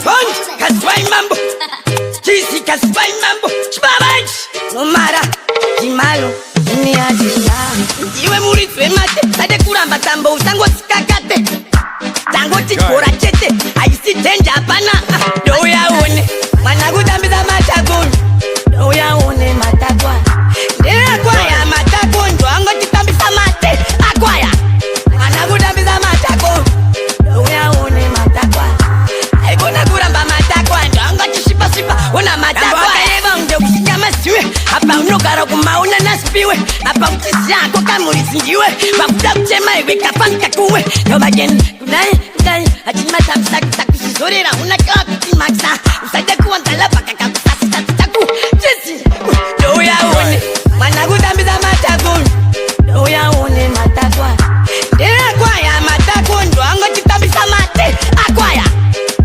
Bonji kazwai mambo Kisi kazwai mambo Chibabaji Nomara Kimalo Niazina Iwe muritwe mate Sade kuramba tambo Usango sikakate Tango chikora chete Aisi tenja apana Doya one Managutambiza matakoni Doya one matakwa Akwaya matakoni Doango chitambisa mate Akwaya Managutambiza matakoni Doya one matakwa Aigona kuramba matakwa Doango chishipa Una matakwa Eva unde usikama siwe Hapa unogara kumauna nasipiwe Hapa utisi yako kamurisi njiwe Bakuta kuchema iwe kafanka kuwe Yobageni kunai Achini matamsa kutakusizorera Unakawa kutimaksa Usade kuwantala paka kakusasi tatutaku Jesi Doya one Managutambiza matakoni Doya one matakwa Akwaya matakoni Doango chitambisa mate Akwaya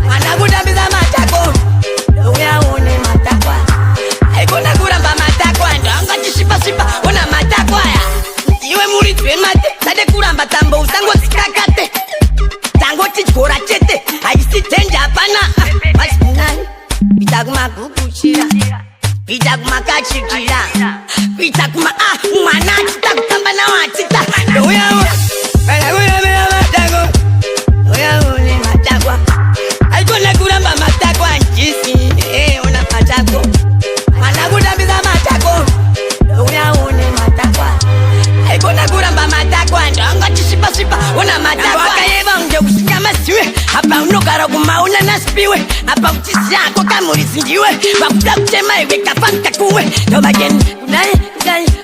Managutambiza matakoni Doya one matakwa Aigona kuramba matakwa Doango chishipa Una matakwa Iwe muritwe mate Sade kuramba tambo Usango sikakate Tango chikora chete Aisi tenja apana Masinani Pita kuma kukuchira Pita kuma kachikira Pita kuma Mwana chita kutamba na wachita Doya Managutambiza matakoni Doya one matakwa Aigona kuramba matakwa Njisi Una matakwa Managutambiza matakoni Doya one matakwa Aigona kuramba matakwa Ndongo chishipa Una matakwa Wakayeva unde usikama siwe Hapa unogara kumauna nasipiwe Hapa utisi yako kamurisi njiwe Bakuta kuchema iwe kafanka kuwe Yobageni kunai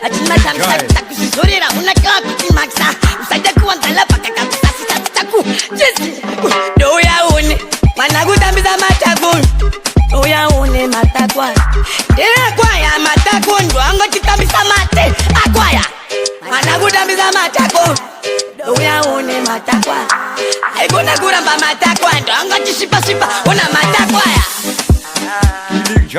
Achini matamsa kutakusizorera Unakawa kutimaksa Usade kuwantala paka kakusasi tatutaku Jesi Doya one Managutambiza matakoni Doya one matakwa Akwaya matakoni Doango chitambisa mate Akwaya Managutambiza matakoni Doya one matakwa Aigona kuramba matakwa Doango chishipa Una matakwa DJ